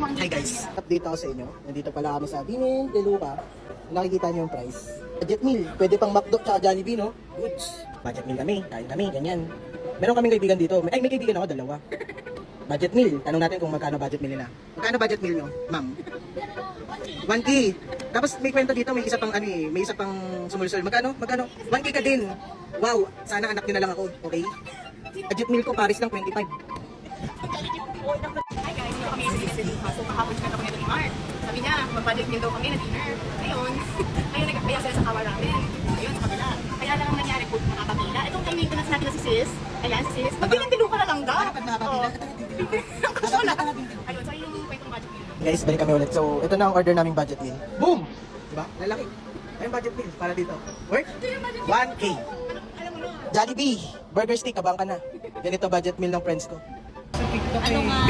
Hi guys, update ako sa inyo. Nandito pala kami sa Binin, De Luca. Nakikita niyo yung price. Budget meal, pwede pang McDo tsaka Jollibee, no? Goods. Budget meal kami, kain kami, ganyan. Meron kaming kaibigan dito. Ay, may kaibigan ako, dalawa. Budget meal, tanong natin kung magkano budget meal nila. Magkano budget meal nyo, ma'am? 1K. Tapos may kwento dito, may isa pang ano eh, may isa pang sumulsol. Magkano? 1K ka din. Wow, sana anak nyo na lang ako, okay? Budget meal ko, Paris lang 25. Hi guys, dito kami sa Disney. So, kahapon siya kami ni Mark. Sabi niya, mag-budget meal daw kami na dinner. Ngayon, nag-kaya sila sa Kawa Ramen. Ayun, sa kabila. Kaya lang ang nangyari po, nakapila. Itong kay maintenance natin na si sis. Ayan, si sis. Magbilang diluka na lang daw. Pag nakapila, Ang kasola. Ayun, so yung kwentong budget meal. guys, balik kami ulit. So, ito na ang order naming budget meal. Boom! Diba? Lalaki. Ayun budget meal para dito. Worth 1K. Alam mo na. Jollibee, burger stick, abang ka na. Ganito budget meal ng friends ko. Ano nga?